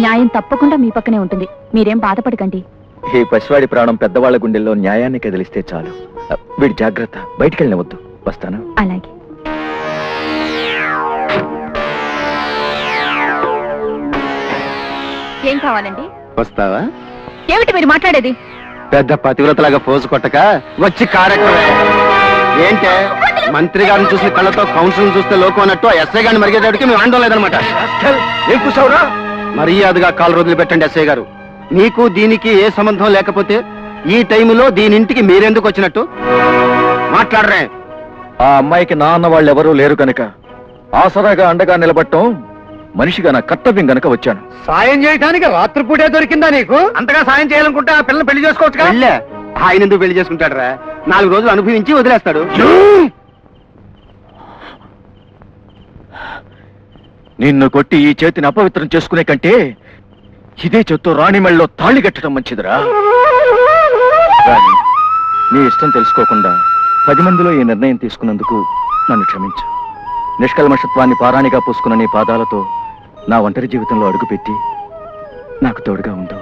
న్యాయం తప్పకుండా మీ పక్కనే ఉంటుంది, మీరేం బాధపడకండి. ఈ పసివాడి ప్రాణం పెద్దవాళ్ల గుండెల్లో న్యాయాన్ని కదిలిస్తే చాలు. వీడి జాగ్రత్త, బయటికెళ్ళవద్దు. వస్తాను. అలాగే. ఏం కావాలండి? వస్తావా? ఏమిటి మీరు మాట్లాడేది? పెద్ద పతివ్రతలాగా పోజు కొట్టక వచ్చి కారెక్కవే. ఏంటే మంత్రి గారిని చూసిన కళ్ళతో కౌన్సిల్ చూస్తే లోకం అన్నట్టు ఎస్ఐ గారిని మరిగేటడికి మేము ఆందోళన లేదనమాట. ఏం కూర్చోవురా? మర్యాదగా కాలు రోజులు పెట్టండి ఎస్ఐ గారు. నీకు దీనికి ఏ సంబంధం లేకపోతే ఈ టైములో దీనింటికి మీరెందుకు వచ్చినట్టు మాట్లాడరే? ఆ అమ్మాయికి నా అన్న వాళ్ళు ఎవరూ లేరు కనుక ఆసరాగా అండగా నిలబడటం మనిషిగా నా కర్తవ్యం గనక వచ్చాను. సాయం చేయడానికి రాత్రిపూటే దొరికిందా నీకు? అంతగా సాయం చేయాలనుకుంటే ఆ పిల్లలు పెళ్లి చేసుకోవచ్చు. ఆయన ఎందుకు పెళ్లి చేసుకుంటాడు రా? 4 రోజులు అనుభవించి వదిలేస్తాడు. నిన్ను కొట్టి ఈ చేతిని అపవిత్రం చేసుకునే కంటే ఇదే చేత్తో రాణి మెళ్ళలో తాళి కట్టడం మంచిదిరా. రాణి, నీ ఇష్టం తెలుసుకోకుండా 10 మందిలో ఈ నిర్ణయం తీసుకున్నందుకు నన్ను క్షమించు. నిష్కల్మషత్వాన్ని పారాణిగా పూసుకున్న నీ పాదాలతో నా ఒంటరి జీవితంలో అడుగుపెట్టి నాకు తోడుగా ఉండు.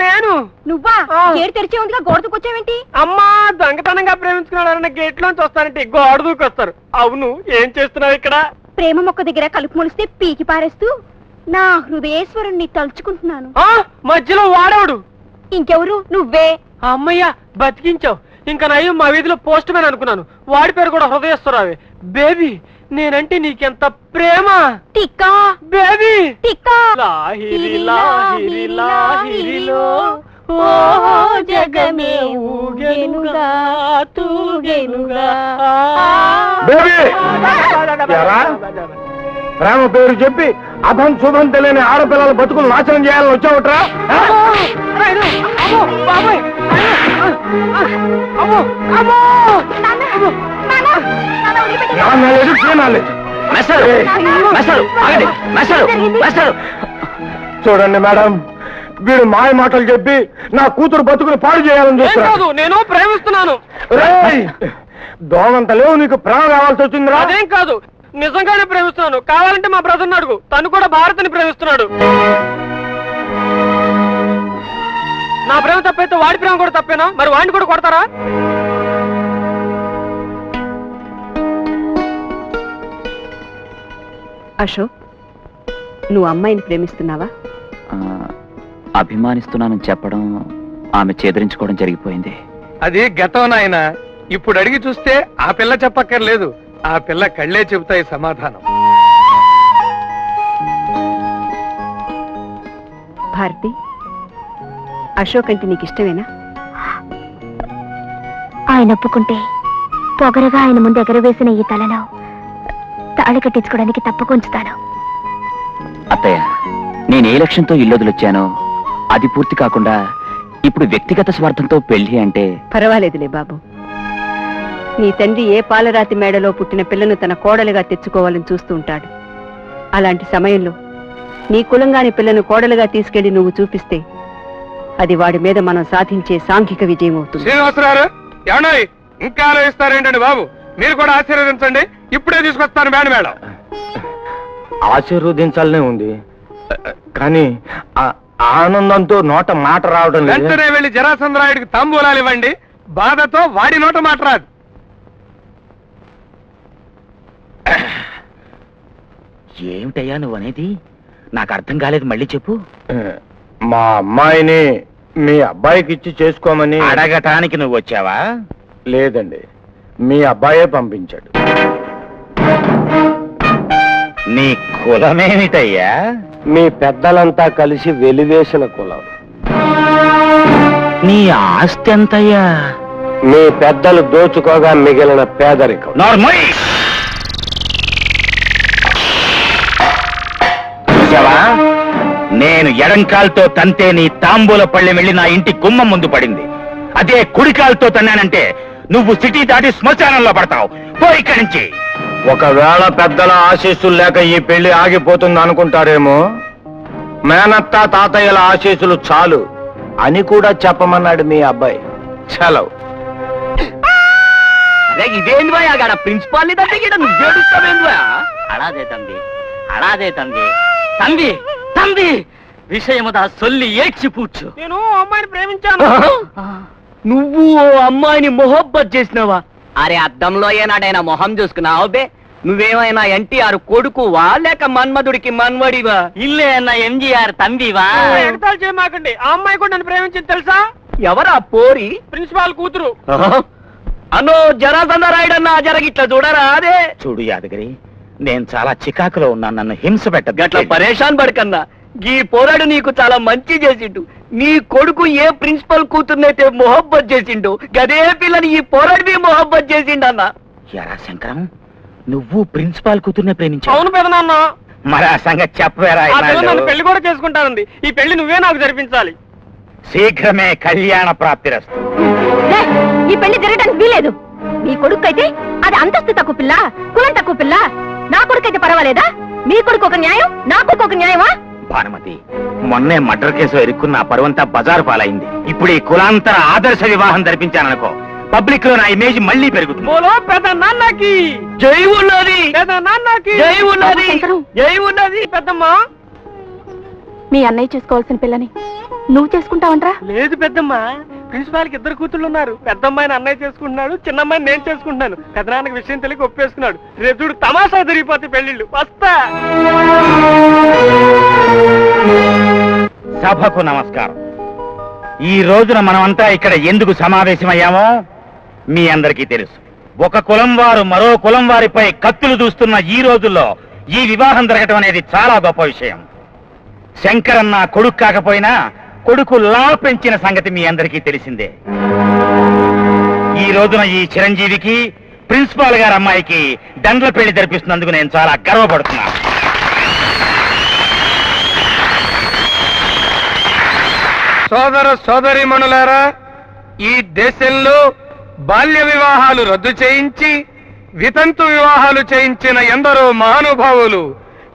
నేను నువ్వా? గేట్ తెరిచే ఉందిగా, గోడ దూకొచ్చావేంటి? అమ్మా దొంగతనంగా ప్రేమించుకున్నాడన్న గేట్ లోంచి వస్తానంటే గోడ దూకొస్తారు. అవును, ఏం చేస్తున్నావు ఇక్కడ? ప్రేమ మొక్క దగ్గర కలుపు మొలిస్తే పీకి పారేస్తూ నా హృదయేశ్వరుణ్ణి తలుచుకుంటున్నాను. మధ్యలో వాడేవాడు ఇంకెవరు? నువ్వే. అమ్మయ్యా, బతికించావు. ఇంకా నయ్యం మా వీధిలో పోస్ట్ మ్యాన్ అనుకున్నాను. వాడి పేరు కూడా హృదయస్తురావే. బేబీ, నేనంటే నీకెంత ప్రేమ. టిక్కా బేబీ, టిక్కా లాహిరి లాహిరి లాహిరిలో ఓ జగమే ఊగెనుగా తూగెనుగా. ప్రేమ పేరు చెప్పి అభం శుభం తెలియని ఆడపిల్లల బతుకులు నాశనం చేయాలని వచ్చావుట్రా? చూడండి మేడం, వీడు మాయ మాటలు చెప్పి నా కూతురు బతుకుని పాడు చేయాలని చూస్తున్నాడు. నేను ప్రేమిస్తున్నాను. దోమంత లేవు, నీకు ప్రేమ కావాల్సి వచ్చిందిరా? అదేం కాదు, నిజంగానే ప్రేమిస్తున్నాను. కావాలంటే మా బ్రదర్ని అడుగు, తను కూడా భారత్ని ప్రేమిస్తున్నాడు. నా ప్రేమ తప్పైతే వాడి ప్రేమ కూడా తప్పేనా? మరి వాడిని కూడా కొడతారా? అశోక్, నువ్వు అమ్మాయిని ప్రేమిస్తున్నావా? అభిమానిస్తున్నానని చెప్పడం, ఆమె చేదరించుకోవడం జరిగిపోయింది. అది గతం నాయన. ఇప్పుడు అడిగి చూస్తే ఆ పిల్ల చెప్పక్కర్లేదు, ఆ పిల్ల కళ్ళే చెబుతాయి సమాధానం. భారతి, అశోక్ అంటే నీకు ఇష్టమేనా? ఆయన ఒప్పుకుంటే పొగరగా ఆయన ముందు ఎగరవేసిన ఈ తలలో తాళి కట్టించుకోవడానికి తప్పకుంచుతాను. అత్తయ్య, నేను ఏ లక్ష్యంతో ఇల్లొదిలొచ్చానో అది పూర్తి కాకుండా ఇప్పుడు వ్యక్తిగత స్వార్థంతో పెళ్లి అంటే... పర్వాలేదులే బాబు. నీ తండ్రి ఏ పాలరాతి మేడలో పుట్టిన పిల్లను తన కోడలుగా తెచ్చుకోవాలని చూస్తూ ఉంటాడు. అలాంటి సమయంలో నీ కులంగాని పిల్లను కోడలుగా తీసుకెళ్లి నువ్వు చూపిస్తే అది వాడి మీద మనం సాధించే సాంఘిక విజయం అవుతుంది. శ్రీనివాసరావు, ఏమన్నా ఇంకా ఆలోచిస్తారేంటండి బాబు? మీరు కూడా ఆశీర్వదించండి. ఇప్పుడే తీసుకొస్తాను బ్యాండ్ మేడం. ఆశీర్వదించాలనే ఉంది, కానీ ఆనందంతో నోట మాట రావడం లేదు. వెంటనే వెళ్లి జరాసంద్రాయుడికి తాంబూలాలు ఇవ్వండి. బాధతో వాడి నోట మాట రాదు. ఏమిటయ్యా నువ్వు అనేది? నాకు అర్థం కాలేదు, మళ్ళీ చెప్పు. మా అమ్మాయిని మీ అబ్బాయికి ఇచ్చి చేసుకోమని అడగటానికి నువ్వు వచ్చావా? లేదండి, మీ అబ్బాయే పంపించాడు. నీ కులమేమిటయ్యా? మీ పెద్దలంతా కలిసి వెలివేసిన కులం. నీ ఆస్తి ఎంతయ్యా? మీ పెద్దలు దోచుకోగా మిగిలిన పేదరికం. నార్మల్. చూసావా, నేను ఎడంకాల్తో తంతే నీ తాంబూల పళ్ళెం వెళ్ళి నా ఇంటి గుమ్మం ముందు పడింది. అదే కుడికాలతో తన్నానంటే నువ్వు సిటీ దాటి శ్మశానంలో పడతావు. పో ఇక్కడి నుంచి. ఒకవేళ పెద్దల ఆశీస్సులు లేక ఈ పెళ్లి ఆగిపోతుంది అనుకుంటారేమో. మేనత్త తాతయ్యల ఆశీస్సులు చాలు అని కూడా చెప్పమన్నాడు మీ అబ్బాయి. చలవు. ఇదేంది బాయ్ అక్కడ ప్రిన్సిపాల్ నువ్వేడుస్తావేంది அழாதே தம்பி தம்பி தம்பி விஷயமுதா சொல்லி ஏச்சி பூச்சு నేను ఆ అమ్మాయిని ప్రేమించాను. నువ్వు ఓ అమ్మాయిని మొహబ్బత్ చేసినావా? అరే అద్దంలో ఏనాడైనా మొహం చూసుకున్నావు బే నువ్వేమైనా ఎన్టీఆర్ కొడుకువా లేక మన్మధుడికి మన్వడివా ఇల్లే అన్న ఎంజీఆర్ తంబివా ఎగతాళి చేయమాకండి. ఆ అమ్మాయి కూడా నన్ను ప్రేమించింది తెలుసా? ఎవరా పోరి? ప్రిన్సిపాల్ కూతురు. అన్నో జరాసంద రాయుడన్నా జరగిట్లా చూడరా అదే. చూడు యాదగిరి, నేను చాలా చికాకులో ఉన్నాను, నన్ను హింస గట్ల పెట్ట పరేషాన్ పడకన్నా. ఈ పోరాడు నీకు చాలా మంచి చేసిండు. నీ కొడుకు ఏ ప్రిన్సిపల్ కూతుర్నైతే మొహబ్బత్ చేసిండు గదే పిల్లని ఈ పోరాడు మొహబ్బత్ చేసిండు అన్న. ఎరా శంకరం, నువ్వు ప్రిన్సిపాల్ కూతుర్నే ప్రేమించావు? అవును పెదనాన్న. మరి ఆ సంగతి చెప్పవేరా? ఆ పిల్ల ఇన్నాళ్ళు? నన్ను పెళ్లి కూడా చేసుకుంటానంది. ఈ పెళ్లి నువ్వే నాకు జరిపించాలి. శీఘ్రమే కళ్యాణ ప్రాప్తిరస్తు. లే, ఈ పెళ్లి జరగడానికి వీలేదు. మీ కొడుకైతే అది అంతస్తు తక్కువ పిల్ల, కులం తక్కువ పిల్ల. నా కొడుకైతే పర్వాలేదా? మీ కొడుకు ఒక న్యాయం, నా కొడుకు ఒక న్యాయమా? భానుమతి, మొన్నే మర్డర్ కేసు ఎరుక్కున్న ఆ పరువంతా బజారు పాలైంది. ఇప్పుడు ఈ కులాంతర ఆదర్శ వివాహం జరిపించాననుకో, పబ్లిక్ లో నా ఇమేజ్ మళ్ళీ పెరుగుతుంది. బోలో పెద్ద నాన్నకి జై ఉన్నది, పెద్ద నాన్నకి జై ఉన్నది, శంకరం. జై ఉన్నది. పెద్దమ్మ. మీ అన్నయ్య చేసుకోవాల్సిన పిల్లని నువ్వు చేసుకుంటావంట్రా? లేదు పెద్దమ్మ, ప్రిన్సిపాల్ కి 2 కూతుళ్ళు ఉన్నారు. పెద్దమ్మాయిని అన్నయ్య చేసుకుంటున్నాడు, చిన్నమ్మాయిని నేను చేసుకుంటున్నాను. పెద్దనాన్నకి విషయం తెలియక ఒప్పేసుకున్నాడు. రేపు చూడు తమాషా జరిగిపోతే పెళ్లిళ్ళు. వస్తా. సభకు నమస్కారం. ఈ రోజున మనమంతా ఇక్కడ ఎందుకు సమావేశమయ్యామో మీ అందరికీ తెలుసు. ఒక కులం వారు మరో కులం వారిపై కత్తులు దూస్తున్న ఈ రోజుల్లో ఈ వివాహం జరగటం అనేది చాలా గొప్ప విషయం. శంకరన్న కొడుకు కాకపోయినా కొడుకు లా పెంచిన సంగతి మీ అందరికీ తెలిసిందే. ఈ రోజున ఈ చిరంజీవికి ప్రిన్సిపాల్ గారి అమ్మాయికి దండ్ల పెళ్లి జరిపిస్తున్నందుకు నేను చాలా గర్వపడుతున్నాను. సోదర సోదరీమణులారా, ఈ దేశంలో బాల్య వివాహాలు రద్దు చేయించి వితంతు వివాహాలు చేయించిన ఎందరో మహానుభావులు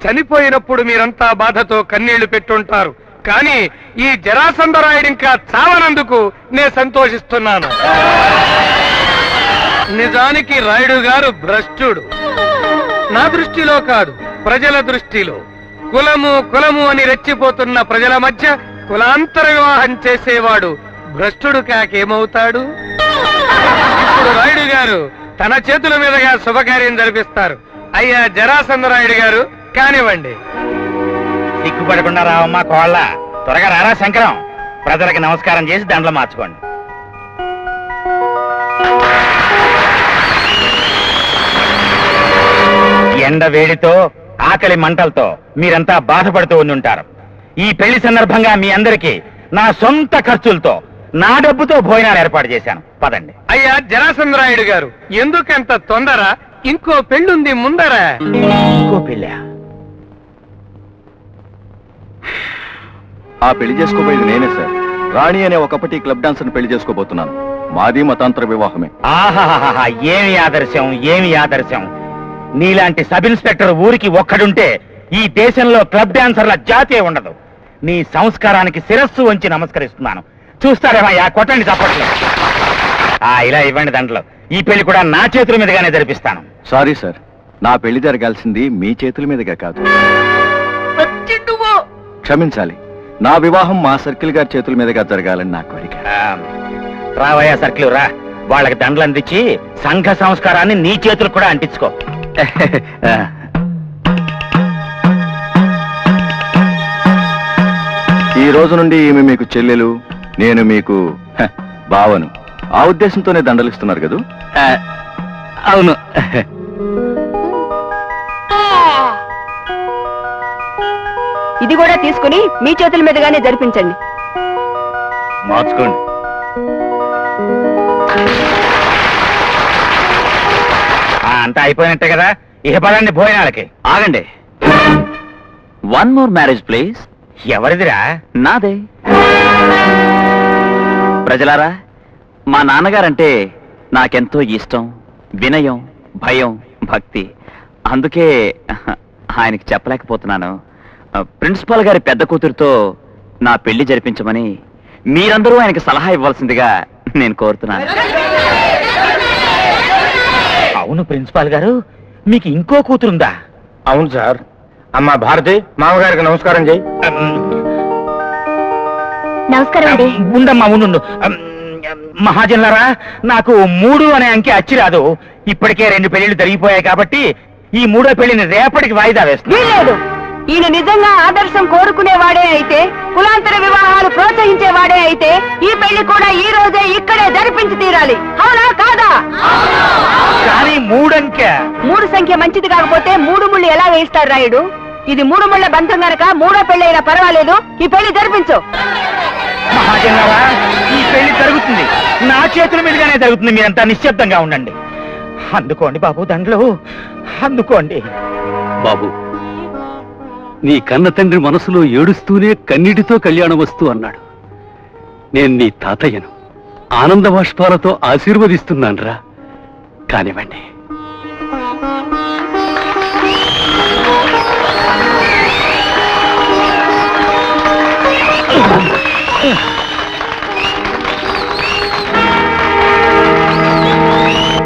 చనిపోయినప్పుడు మీరంతా బాధతో కన్నీళ్లు పెట్టుంటారు. కానీ ఈ జరాసంధరాయుడు ఇంకా చావనందుకు నేను సంతోషిస్తున్నాను. నిజానికి రాయుడు గారు భ్రష్టుడు. నా దృష్టిలో కాదు, ప్రజల దృష్టిలో. కులము కులము అని రెచ్చిపోతున్న ప్రజల మధ్య కులాంతర వివాహం చేసేవాడు భ్రష్టుడు కాకేమవుతాడు? ఇప్పుడు రాయుడు గారు తన చేతుల మీదుగా శుభకార్యం జరిపిస్తారు. అయ్యా జరాసంధరాయుడు గారు, కానివ్వండి. సిగ్గుపడకుండా రావమ్మా కోళ్ళ, త్వరగా రారా శంకరం. ప్రజలకు నమస్కారం చేసి దండలు మార్చుకోండి. ఎండ వేడితో ఆకలి మంటలతో మీరంతా బాధపడుతూ ఉండుంటారు. ఈ పెళ్లి సందర్భంగా మీ అందరికీ నా సొంత ఖర్చులతో నా డబ్బుతో భోజనాలు ఏర్పాటు చేశాను. పదండి. అయ్యా జరాసంధరాయుడు గారు, ఎందుకంత తొందర? ఇంకో పెళ్ళుంది ముందర. ఇంకో పెళ్ళా? ఆ పెళ్లి చేసుకోబోయేది నేనే సార్. రాణి అనే ఒకప్పటి క్లబ్ డాన్సర్ పెళ్లి చేసుకోబోతున్నాను. మాది మతాంతర వివాహమే. ఆహాహా, ఏమి ఆదర్శం, ఏమి ఆదర్శం. నీలాంటి సబ్ ఇన్స్పెక్టర్ ఊరికి ఒక్కడుంటే ఈ దేశంలో క్లబ్ డాన్సర్ల జాతే ఉండదు. నీ సంస్కారానికి శిరస్సు వంచి నమస్కరిస్తున్నాను. చూస్తారేమయ్యా, కొట్టండి చప్పట్లు. ఇలా ఇవ్వండి దండలు. ఈ పెళ్లి కూడా నా చేతుల మీదుగానే జరిపిస్తాను. సారీ సార్, నా పెళ్లి జరగాల్సింది మీ చేతుల మీదుగా కాదు. క్షమించాలి, నా వివాహం మా సర్కిల్ గారి చేతుల మీదుగా జరగాలని నా కోరిక. రావయ్యా సర్కిల్ రా. వాళ్ళకి దండలు అందించి సంఘ సంస్కారాన్ని నీ చేతులు కూడా అంటించుకో. ఈ రోజు నుండి ఈమె మీకు చెల్లెలు, నేను మీకు బావను. ఆ ఉద్దేశంతోనే దండలు ఇస్తున్నారు కదూ? అవును. ఇది కూడా తీసుకుని మీ చేతుల మీదుగానే జరిపించండి. మార్చుకోండి. అంతా అయిపోయినట్టే కదా, ఇక పదండి భోజనాలకి. ఆగండి. 1 more మ్యారేజ్ ప్లీజ్. ఎవరిదిరా? నాదే. ప్రజలారా, మా నాన్నగారంటే నాకెంతో ఇష్టం, వినయం, భయం, భక్తి. అందుకే ఆయనకి చెప్పలేకపోతున్నాను. ప్రిన్సిపాల్ గారి పెద్ద కూతురుతో నా పెళ్లి జరిపించమని మీరందరూ ఆయనకి సలహా ఇవ్వాల్సిందిగా నేను కోరుతున్నాను. అవును ప్రిన్సిపాల్ గారు, మీకు ఇంకో కూతురుందా? అవును సార్. అమ్మా భారతి, మామగారికి నమస్కారం చేయి. నమస్కారం అండి. ఉండమ్మా ఉండు. మహాజన్లరా, నాకు 3 అనే అంకె అచ్చి రాదు. ఇప్పటికే 2 పెళ్లిళ్ళు జరిగిపోయాయి కాబట్టి ఈ 3వ పెళ్లిని రేపటికి వాయిదా వేస్తుంది. వీల్లేదు. ఈయన నిజంగా ఆదర్శం కోరుకునేవాడే అయితే, కులాంతర వివాహాలు ప్రోత్సహించేవాడే అయితే, ఈ పెళ్లి కూడా ఈ రోజే ఇక్కడే జరిపించి తీరాలి. అవునా కాదా? కానీ 3 అంకె 3 సంఖ్య మంచిది కాకపోతే 3 ముళ్ళు ఎలా వేయిస్తారు రాయుడు? ఇది 3 ముళ్ళ బంధం గనక 3వ పెళ్లి అయినా పర్వాలేదు, ఈ పెళ్లి జరిపించు. మహాజన్లరా, ఈ పెళ్లి జరుగుతుంది, నా చేతుల మీదుగానే జరుగుతుంది. మీరంతా నిశ్శబ్దంగా ఉండండి. అందుకోండి బాబు, దండలు అందుకోండి. బాబు, నీ కన్న తండ్రి మనసులో ఏడుస్తూనే కన్నీటితో కళ్యాణ వస్తూ అన్నాడు. నేను నీ తాతయ్యను, ఆనంద బాష్పాలతో ఆశీర్వదిస్తున్నానురా. కానివ్వండి.